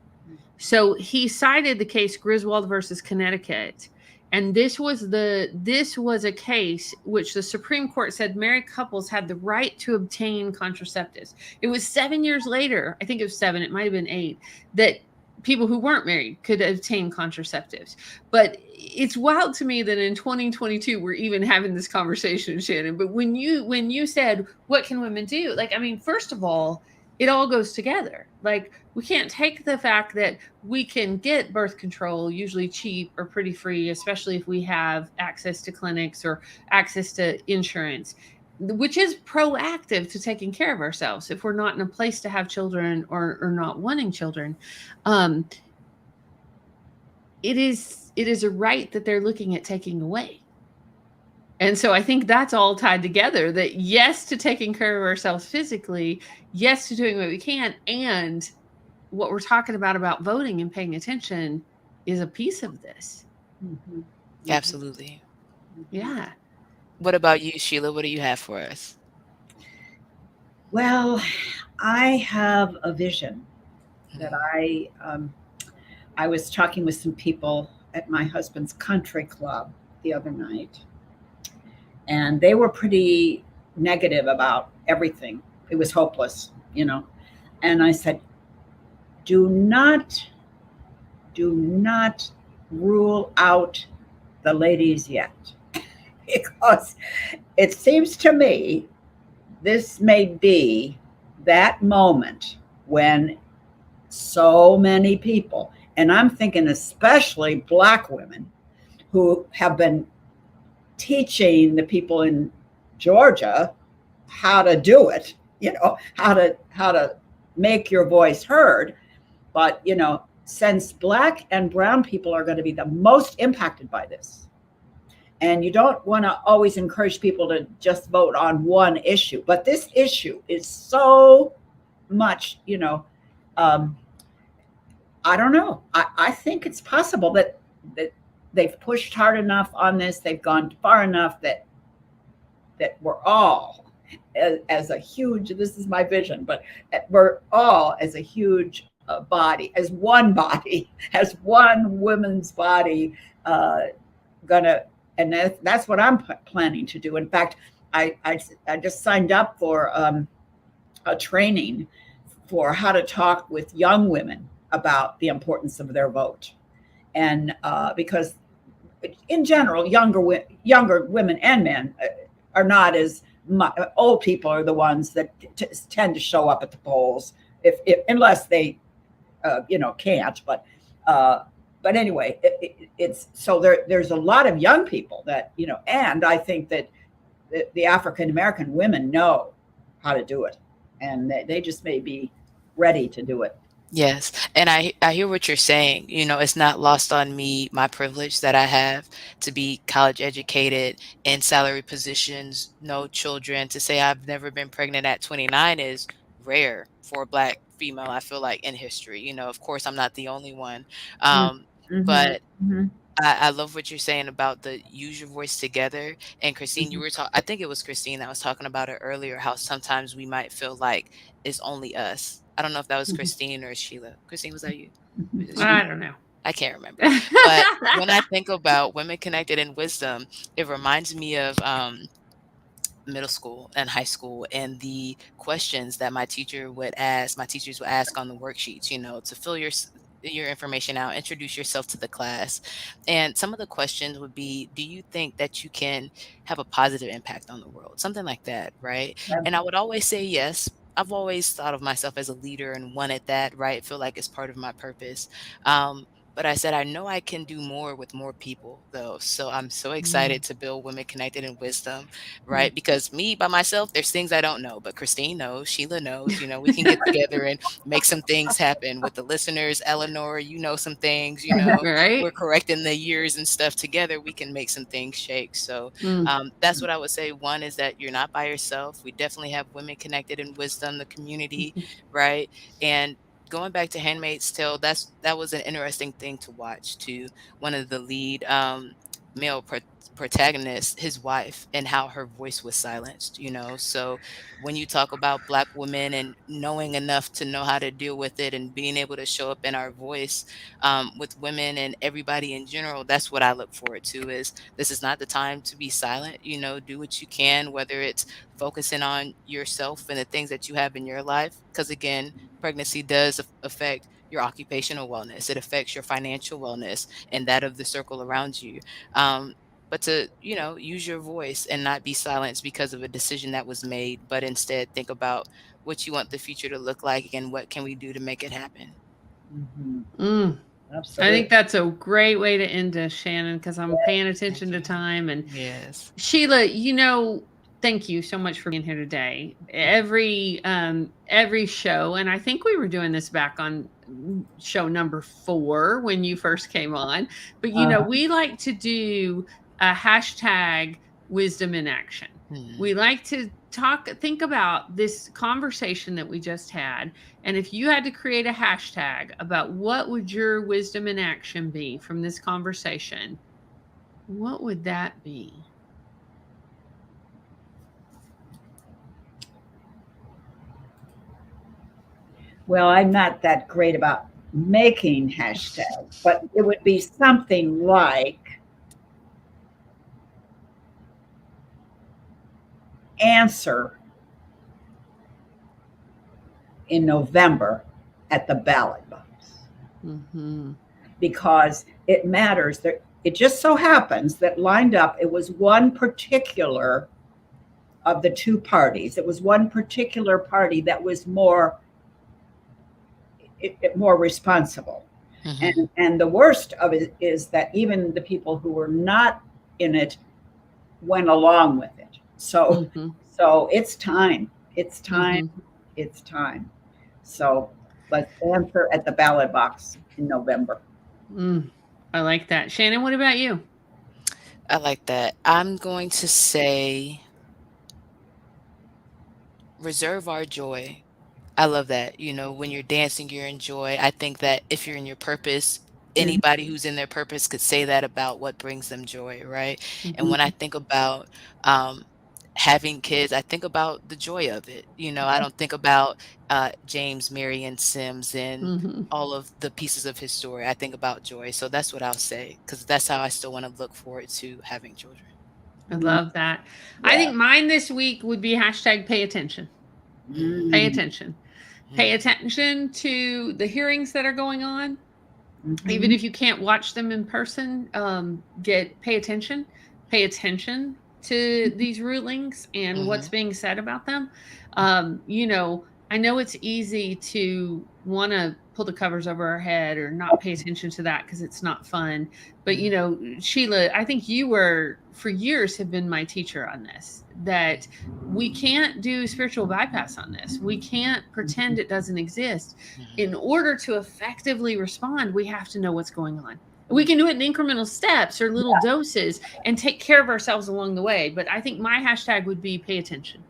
So he cited the case Griswold versus Connecticut. And this was a case which the Supreme Court said married couples had the right to obtain contraceptives. It was 7 years later, I think it was 7, it might have been 8, that people who weren't married could obtain contraceptives. But it's wild to me that in 2022 we're even having this conversation, Shannon. But when you said what can women do, like, I mean, first of all, it all goes together. Like, we can't take the fact that we can get birth control usually cheap or pretty free, especially if we have access to clinics or access to insurance, which is proactive to taking care of ourselves if we're not in a place to have children or not wanting children. um, it is a right that they're looking at taking away. And so I think that's all tied together, that yes to taking care of ourselves physically, yes to doing what we can, and what we're talking about voting and paying attention is a piece of this. Mhm. Absolutely. Yeah. What about you, Sheila? What do you have for us? Well, I have a vision that I was talking with some people at my husband's country club the other night, and they were pretty negative about everything. It was hopeless, you know. And I said, do not, do not rule out the ladies yet, because it seems to me this may be that moment when so many people, and I'm thinking especially Black women who have been teaching the people in Georgia how to do it, how to make your voice heard. But, since Black and brown people are going to be the most impacted by this, and you don't want to always encourage people to just vote on one issue, but this issue is so much, I don't know. I think it's possible that they've pushed hard enough on this, they've gone far enough that we're all as a huge, this is my vision, but we're all as a huge body, as one woman's body, gonna, and that's what I'm planning to do. In fact, I just signed up for a training for how to talk with young women about the importance of their vote, and because in general, younger women and men are not as much. Old people are the ones that tend to show up at the polls, if unless they can't. But anyway, it's so there's a lot of young people that, and I think that the African American women know how to do it, and they just may be ready to do it. Yes, and I hear what you're saying. It's not lost on me, my privilege that I have to be college educated in salary positions, no children. To say I've never been pregnant at 29 is rare for a Black female, I feel like, in history. Of course, I'm not the only one. Mm-hmm. But Mm-hmm. I love what you're saying about the use your voice together. And Christine, you Mm-hmm. were talking, I think it was Christine that was talking about it earlier, how sometimes we might feel like it's only us. I don't know if that was Christine or Sheila. Christine, was that you? Was it I Sheila? don't know. I can't remember. But when I think about women connected in wisdom, it reminds me of middle school and high school, and the questions that my teachers would ask on the worksheets, to fill your information out, introduce yourself to the class. And some of the questions would be, do you think that you can have a positive impact on the world? Something like that, right? And I would always say yes. I've always thought of myself as a leader and wanted that, right? Feel like it's part of my purpose. Um, but I said, I know I can do more with more people, though. So I'm so excited to build Women Connected in Wisdom, right? Because me by myself, there's things I don't know, but Christine knows, Sheila knows, we can get together and make some things happen with the listeners. Eleanor, some things, we're Right. correcting the years and stuff together. We can make some things shake. So Mm. that's what I would say. One is that you're not by yourself. We definitely have Women Connected in Wisdom, the community, right? And going back to Handmaid's Tale, that was an interesting thing to watch too. One of the lead male protagonist, his wife, and how her voice was silenced. So when you talk about Black women and knowing enough to know how to deal with it and being able to show up in our voice, with women and everybody in general, that's what I look forward to. Is this is not the time to be silent. Do what you can, whether it's focusing on yourself and the things that you have in your life, because again, pregnancy does affect your occupational wellness. It affects your financial wellness and that of the circle around you. Um, but to, use your voice and not be silenced because of a decision that was made, but instead think about what you want the future to look like and what can we do to make it happen. Mhm. Mm. I Absolutely. think that's a great way to end this, Shannon, because I'm paying attention to time. And Yes. Sheila, thank you so much for being here today. Every show, and I think we were doing this back on show number 4 when you first came on, but we like to do a hashtag wisdom in action. We like to think about this conversation that we just had. And if you had to create a hashtag about what would your wisdom in action be from this conversation, what would that be? Well, I'm not that great about making hashtags, but it would be something like answer in November at the ballot box. Mm-hmm. Because it matters. It just so happens that lined up, it was one particular of the two parties. It was one particular party that was more responsible. Mm-hmm. And the worst of it is that even the people who were not in it went along with it. So it's time. It's time. It's time. So let's answer at the ballot box in November. I like that. Shannon, what about you? I like that. I'm going to say reserve our joy. I love that. When you're dancing, you're in joy. I think that if you're in your purpose, anybody who's in their purpose could say that about what brings them joy, right? And when I think about having kids, I think about the joy of it. I don't think about James, Mary, and Sims and all of the pieces of his story. I think about joy. So that's what I'll say, because that's how I still want to look forward to having children. I love that. Yeah. I think mine this week would be hashtag pay attention. Pay attention. Pay attention to the hearings that are going on. Even if you can't watch them in person, pay attention to these rulings and what's being said about them. I know it's easy to want to pull the covers over our head or not pay attention to that because it's not fun. But, Sheila, I think you for years have been my teacher on this, that we can't do spiritual bypass on this. We can't pretend it doesn't exist. In order to effectively respond, we have to know what's going on. We can do it in incremental steps or little doses and take care of ourselves along the way. But I think my hashtag would be pay attention.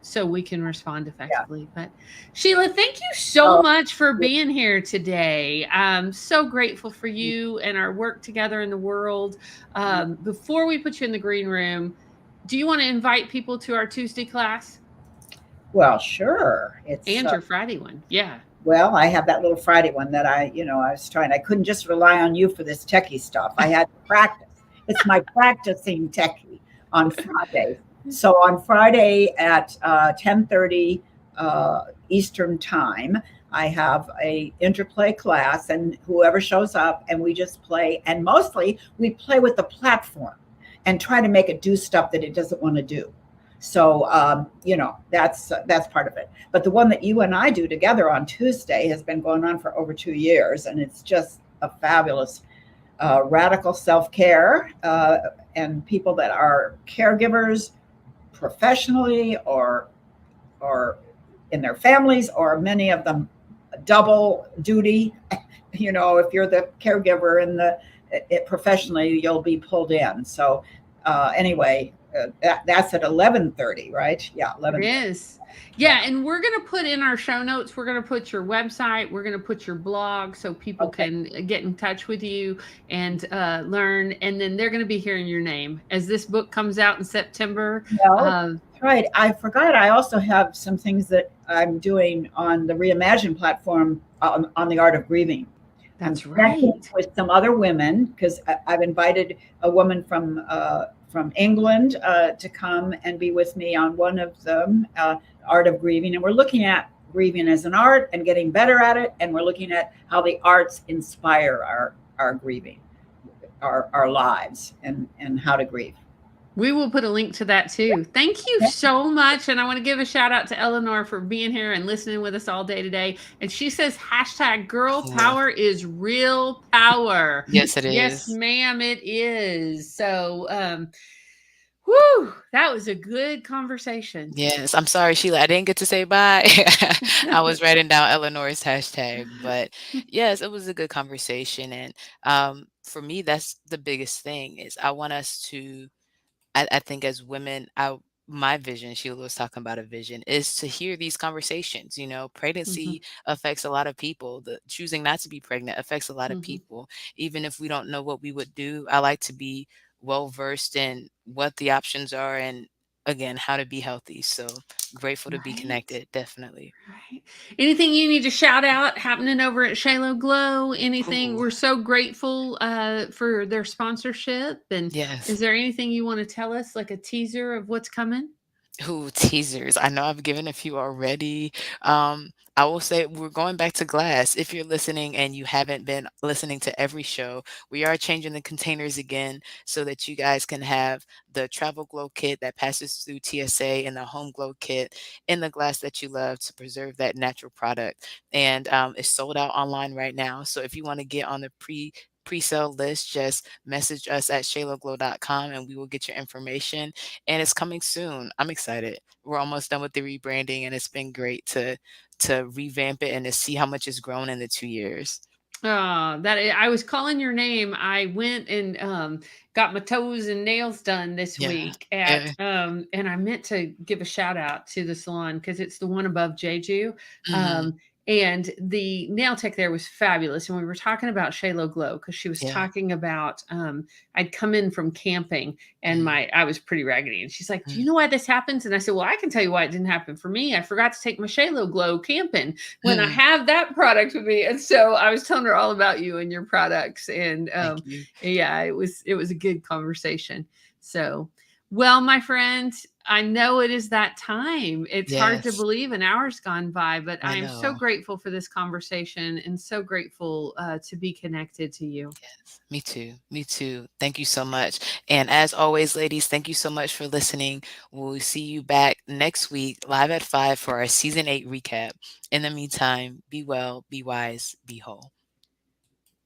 So we can respond effectively. But Sheila, thank you so much for being here today. I'm so grateful for you and our work together in the world. Before we put you in the green room, do you want to invite people to our Tuesday class? Well, sure. And your Friday one. Yeah. Well, I have that little Friday one that I couldn't just rely on you for this techie stuff. I had to practice. It's my practicing techie on Friday. So on Friday at 10:30 Eastern time, I have a interplay class, and whoever shows up, and we just play. And mostly we play with the platform and try to make it do stuff that it doesn't want to do. So, that's part of it. But the one that you and I do together on Tuesday has been going on for over 2 years, and it's just a fabulous radical self-care and people that are caregivers professionally or in their families, or many of them double duty. If you're the caregiver and professionally, you'll be pulled in. So anyway, that's at 11:30, right? Yeah, 11. It is. Yeah, and we're going to put in our show notes, we're going to put your website, we're going to put your blog so people can get in touch with you and learn, and then they're going to be hearing your name as this book comes out in September. Right. I forgot. I also have some things that I'm doing on the REimagine platform on the art of grieving. That's right. With some other women, because I've invited a woman from England to come and be with me on one of them, Art of Grieving. And we're looking at grieving as an art and getting better at it, and we're looking at how the arts inspire our grieving, our lives, and how to grieve. We will put a link to that too. Thank you so much. And I want to give a shout out to Eleanor for being here and listening with us all day today. And she says, hashtag girl Yeah. power is real power. Yes, it Yes, is. ma'am, it is. So, whew, that was a good conversation. Yes, I'm sorry, Sheila. I didn't get to say bye. I was writing down Eleanor's hashtag, but yes, it was a good conversation. And for me, that's the biggest thing is I want us to I think as women, my vision, Sheila was talking about a vision, is to hear these conversations. You know, pregnancy affects a lot of people. The choosing not to be pregnant affects a lot of people. Even if we don't know what we would do, I like to be well versed in what the options are and again how to be healthy. So grateful to be connected, definitely. Right. Anything you need to shout out happening over at Shalo Glow? Anything? Ooh, We're so grateful for their sponsorship. And is yes. there anything you want to tell us, like a teaser of what's coming? Ooh, teasers. I know I've given a few already. I will say we're going back to glass. If you're listening and you haven't been listening to every show, we are changing the containers again so that you guys can have the travel glow kit that passes through TSA and the home glow kit in the glass that you love to preserve that natural product. And it's sold out online right now. So if you want to get on the pre-sale list, just message us at shayloglow.com and we will get your information, and it's coming soon. I'm excited. We're almost done with the rebranding, and it's been great to revamp it and to see how much it's grown in the 2 years. I was calling your name. I went and got my toes and nails done this Yeah. week at Yeah. and I meant to give a shout out to the salon because it's the one above Jeju. Mhm. And the nail tech there was fabulous. And we were talking about Shalo Glow because she was Yeah. talking about I'd come in from camping and Mhm. I was pretty raggedy. And she's like, do you Mhm. know why this happens? And I said, well, I can tell you why it didn't happen for me. I forgot to take my Shalo Glow camping when I Mhm. have that product with me. And so I was telling her all about you and your products. And Thank you. yeah, it was a good conversation. So, well, my friend, I know it is that time. It's hard to Yes, believe an hour's gone by, but I I am so know. grateful for this conversation and so grateful to be connected to you. Yes, me too. Me too. Thank you so much. And as always, ladies, thank you so much for listening. We'll see you back next week live at 5 for our season 8 recap. In the meantime, be well, be wise, be whole.